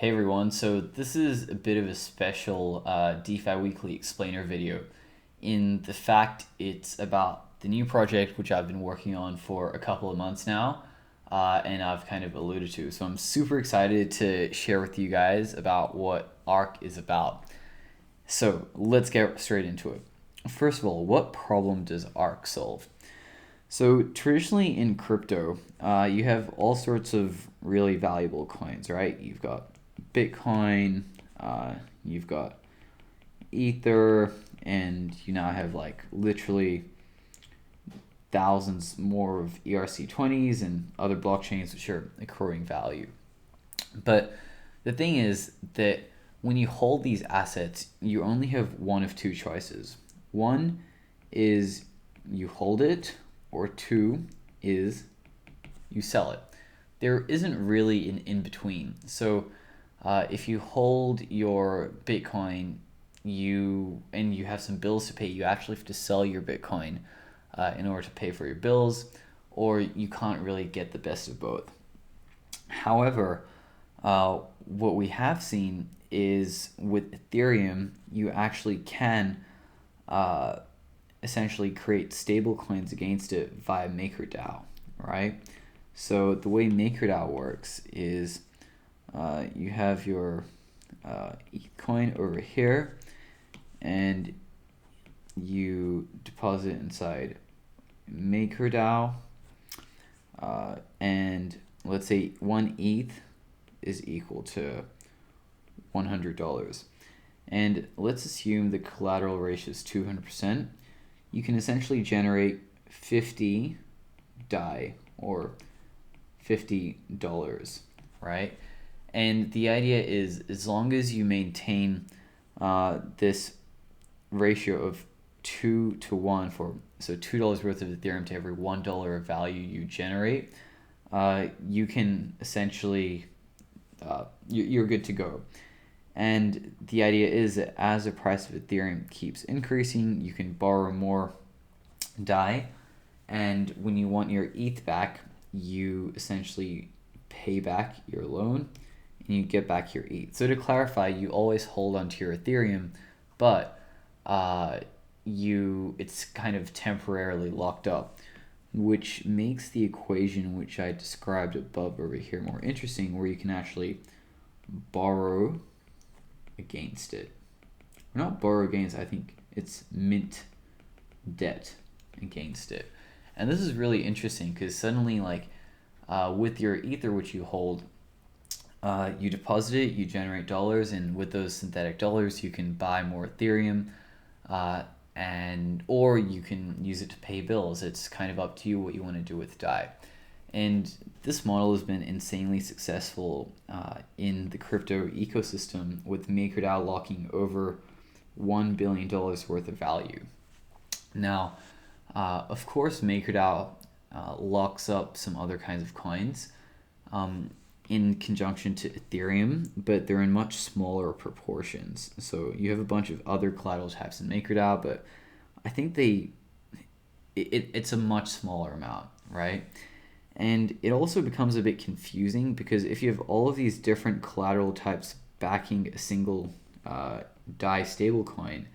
Hey everyone, so this is a bit of a special DeFi Weekly explainer video in the fact it's about the new project which I've been working on for a couple of months now and I've kind of alluded to. So I'm super excited to share with you guys about what ARC is about. So let's get straight into it. First of all, what problem does ARC solve? So traditionally in crypto, you have all sorts of really valuable coins, right? You've got Bitcoin, you've got Ether, and you now have like literally thousands more of ERC20s and other blockchains which are accruing value. But the thing is that when you hold these assets, you only have one of two choices. One is you hold it, or two is you sell it. There isn't really an in between. So if you hold your Bitcoin, you have some bills to pay, you actually have to sell your Bitcoin in order to pay for your bills, or you can't really get the best of both. However, what we have seen is with Ethereum, you actually can essentially create stable coins against it via MakerDAO, right? So the way MakerDAO works is you have your ETH coin over here, and you deposit inside MakerDAO, and let's say 1 ETH is equal to $100. And let's assume the collateral ratio is 200%. You can essentially generate 50 DAI, or $50, right? And the idea is, as long as you maintain this ratio of 2 to 1 so $2 worth of Ethereum to every $1 of value you generate, you can essentially you're good to go. And the idea is that as the price of Ethereum keeps increasing, you can borrow more DAI, and when you want your ETH back, you essentially pay back your loan and you get back your ETH. So to clarify, you always hold onto your Ethereum, but it's kind of temporarily locked up, which makes the equation which I described above over here more interesting, where you can actually borrow against it. Or not borrow against, I think it's mint debt against it. And this is really interesting because suddenly, like with your Ether, which you hold, you deposit it, you generate dollars, and with those synthetic dollars, you can buy more Ethereum, or you can use it to pay bills. It's kind of up to you what you want to do with DAI. And this model has been insanely successful in the crypto ecosystem, with MakerDAO locking over $1 billion worth of value. Now, of course, MakerDAO locks up some other kinds of coins in conjunction to Ethereum, but they're in much smaller proportions. So you have a bunch of other collateral types in MakerDAO, but I think it's a much smaller amount, right? And it also becomes a bit confusing because if you have all of these different collateral types backing a single DAI stablecoin,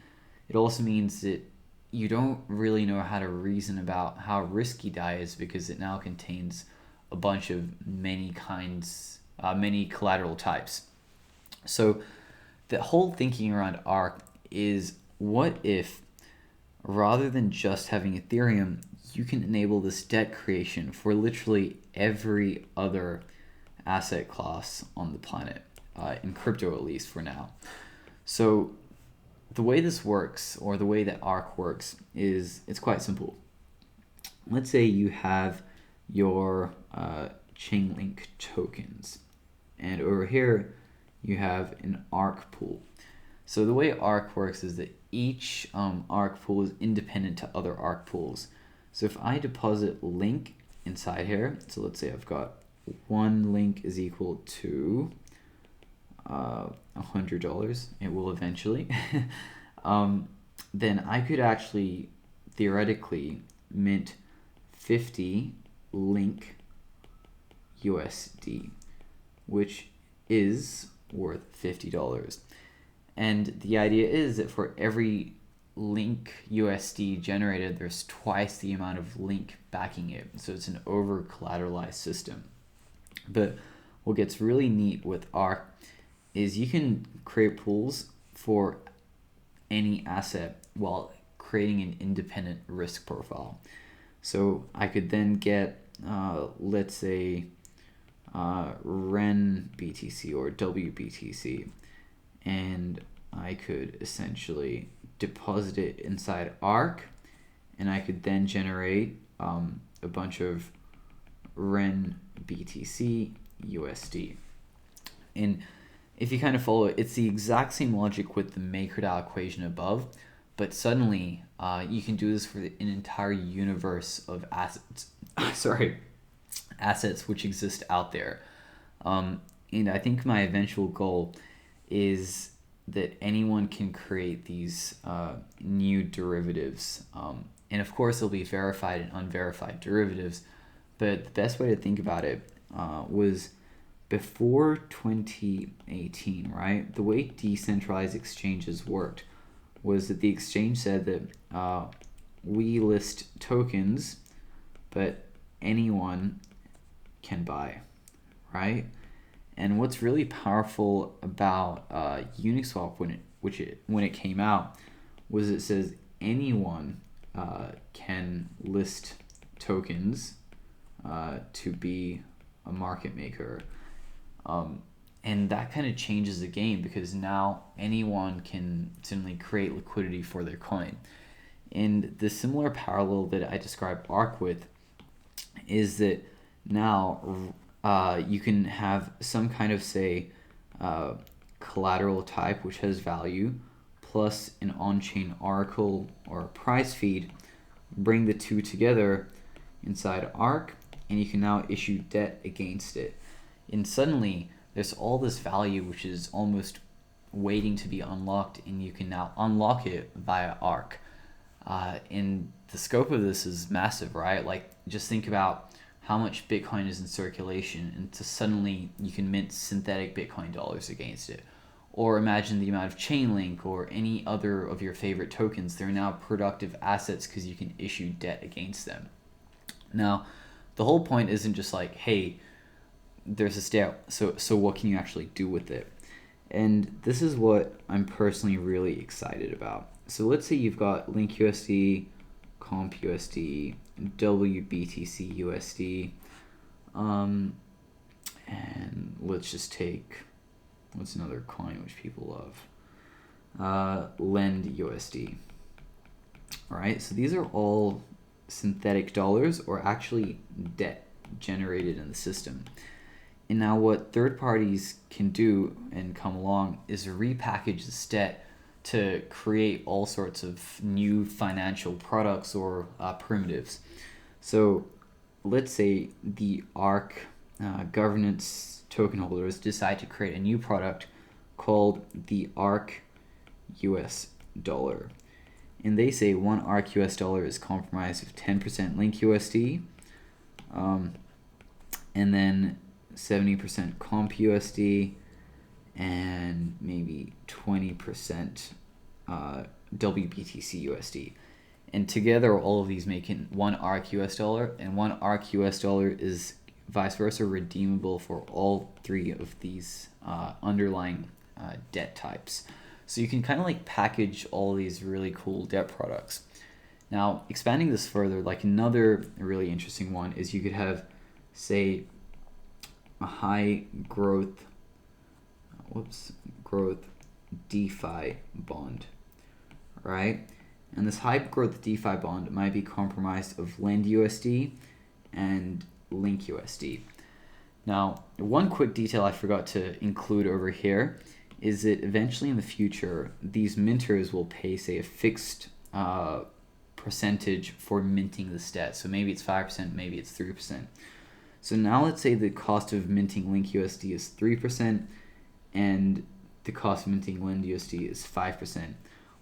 it also means that you don't really know how to reason about how risky DAI is, because it now contains a bunch of many collateral types. So the whole thinking around ARC is, what if rather than just having Ethereum, you can enable this debt creation for literally every other asset class on the planet, in crypto at least for now. So the way this works, or the way that ARC works, is it's quite simple. Let's say you have your Chainlink tokens, and over here you have an ARC pool. So the way ARC works is that each ARC pool is independent to other ARC pools. So if I deposit link inside here, so let's say I've got one link is equal to $100, it will eventually, then I could actually theoretically mint 50 link USD, which is worth $50. And the idea is that for every Link USD generated, there's twice the amount of Link backing it. So it's an over collateralized system. But what gets really neat with ARK is you can create pools for any asset while creating an independent risk profile. So I could then get, let's say, REN BTC or WBTC, and I could essentially deposit it inside ARK, and I could then generate a bunch of REN BTC USD. And if you kind of follow it, it's the exact same logic with the MakerDAO equation above, but suddenly you can do this for an entire universe of assets. Assets which exist out there. And I think my eventual goal is that anyone can create these new derivatives. And of course, there'll be verified and unverified derivatives. But the best way to think about it was before 2018, right? The way decentralized exchanges worked was that the exchange said that we list tokens, but anyone can buy, right? And what's really powerful about Uniswap when it came out was it says anyone can list tokens to be a market maker. And that kind of changes the game because now anyone can suddenly create liquidity for their coin. And the similar parallel that I described ARK with is that now you can have some kind of, say, collateral type which has value plus an on-chain oracle or a price feed, bring the two together inside ARK, and you can now issue debt against it. And suddenly there's all this value which is almost waiting to be unlocked, and you can now unlock it via ARK. And the scope of this is massive, right? Like, just think about how much Bitcoin is in circulation, and to suddenly you can mint synthetic Bitcoin dollars against it. Or imagine the amount of Chainlink or any other of your favorite tokens. They're now productive assets because you can issue debt against them. Now, the whole point isn't just like, hey, there's a state, so what can you actually do with it? And this is what I'm personally really excited about. So let's say you've got LinkUSD, CompUSD, WBTC USD, and let's just take, what's another coin which people love? Lend USD. All right, so these are all synthetic dollars or actually debt generated in the system. And now what third parties can do and come along is repackage this debt to create all sorts of new financial products or primitives. So let's say the ARK governance token holders decide to create a new product called the ARK US dollar. And they say one ARK US dollar is comprised of 10% Link USD, and then 70% Comp USD, and maybe 20% WBTC USD. And together, all of these make it one ARK US dollar, and one ARK US dollar is vice versa redeemable for all three of these underlying debt types. So you can kind of like package all these really cool debt products. Now, expanding this further, like another really interesting one is you could have, say, a high growth DeFi bond, right? And this high growth DeFi bond might be comprised of Lend USD and Link USD. Now, one quick detail I forgot to include over here is that eventually in the future, these minters will pay, say, a fixed percentage for minting this debt. So maybe it's 5%, maybe it's 3%. So now let's say the cost of minting Link USD is 3% and the cost of minting Lend USD is 5%.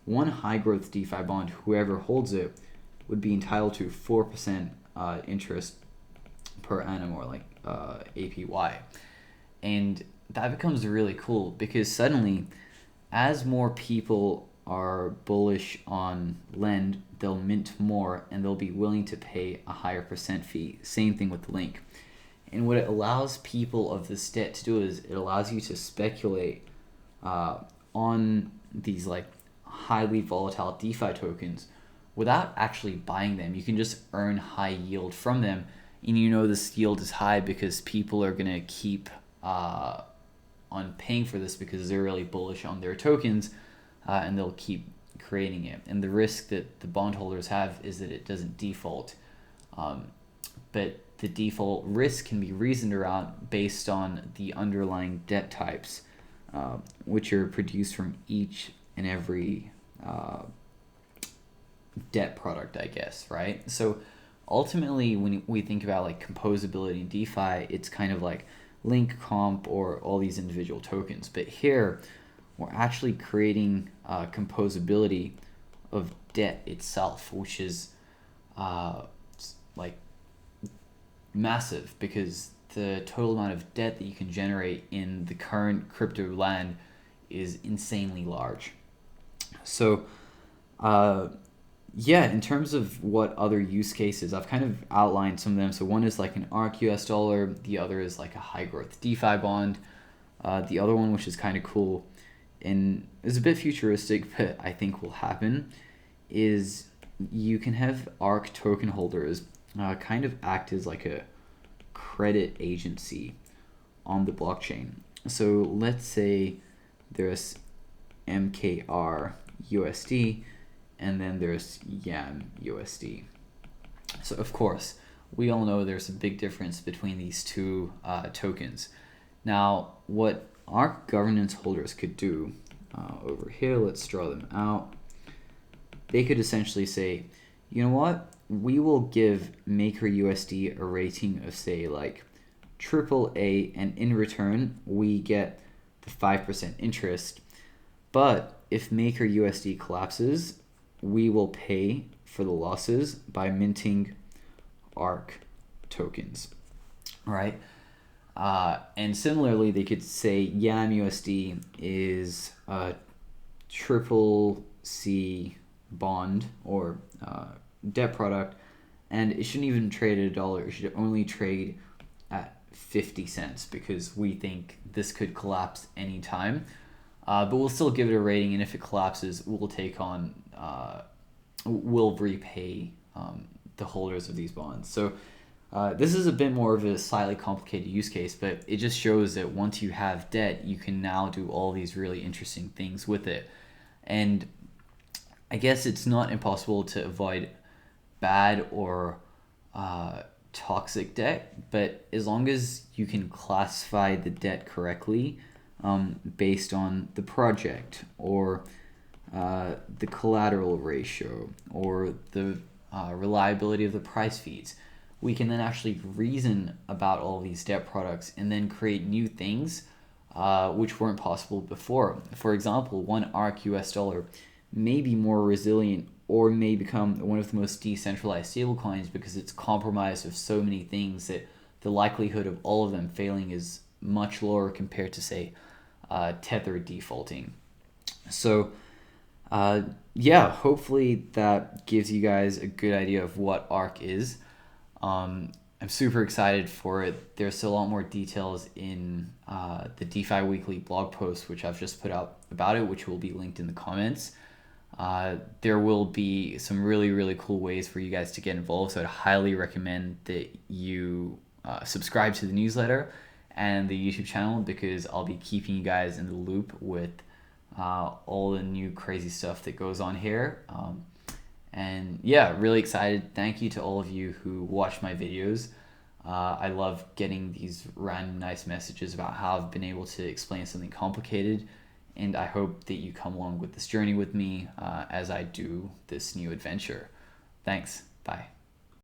One high growth DeFi bond, whoever holds it, would be entitled to 4% interest per annum, or like APY. And that becomes really cool because suddenly, as more people are bullish on Lend, they'll mint more and they'll be willing to pay a higher percent fee. Same thing with Link. And what it allows people of this debt to do is it allows you to speculate on these like highly volatile DeFi tokens without actually buying them. You can just earn high yield from them, and you know this yield is high because people are gonna keep on paying for this because they're really bullish on their tokens, and they'll keep creating it. And the risk that the bondholders have is that it doesn't default, but the default risk can be reasoned around based on the underlying debt types, which are produced from each and every debt product, I guess, right? So ultimately, when we think about like composability in DeFi, it's kind of like Link, Comp, or all these individual tokens. But here, we're actually creating composability of debt itself, which is like massive because the total amount of debt that you can generate in the current crypto land is insanely large. So yeah, in terms of what other use cases, I've kind of outlined some of them. So one is like an ARC US dollar, the other is like a high growth DeFi bond. The other one, which is kind of cool and is a bit futuristic, but I think will happen, is you can have ARC token holders kind of act as like a credit agency on the blockchain. So let's say there's MKR USD and then there's YAM USD. So of course, we all know there's a big difference between these two tokens. Now, what ARC governance holders could do over here, let's draw them out. They could essentially say, you know what? We will give Maker USD a rating of say like AAA, and in return we get the 5% interest. But if Maker USD collapses, we will pay for the losses by minting ARC tokens, right? And similarly, they could say YAM USD is a triple C bond or debt product, and it shouldn't even trade at $1. It should only trade at 50 cents because we think this could collapse anytime. But we'll still give it a rating, and if it collapses, we'll take on, we'll repay the holders of these bonds. So this is a bit more of a slightly complicated use case, but it just shows that once you have debt, you can now do all these really interesting things with it. And I guess it's not impossible to avoid bad or toxic debt, but as long as you can classify the debt correctly, based on the project or the collateral ratio or the reliability of the price feeds, we can then actually reason about all these debt products and then create new things which weren't possible before. For example, one ARC US dollar may be more resilient or may become one of the most decentralized stablecoins because it's compromised of so many things that the likelihood of all of them failing is much lower compared to, say, Tether defaulting. So yeah, hopefully that gives you guys a good idea of what ARC is. I'm super excited for it. There's a lot more details in the DeFi Weekly blog post, which I've just put out about it, which will be linked in the comments. There will be some really, really cool ways for you guys to get involved. So I'd highly recommend that you subscribe to the newsletter and the YouTube channel because I'll be keeping you guys in the loop with all the new crazy stuff that goes on here. And yeah, really excited. Thank you to all of you who watch my videos. I love getting these random nice messages about how I've been able to explain something complicated. And I hope that you come along with this journey with me as I do this new adventure. Thanks. Bye.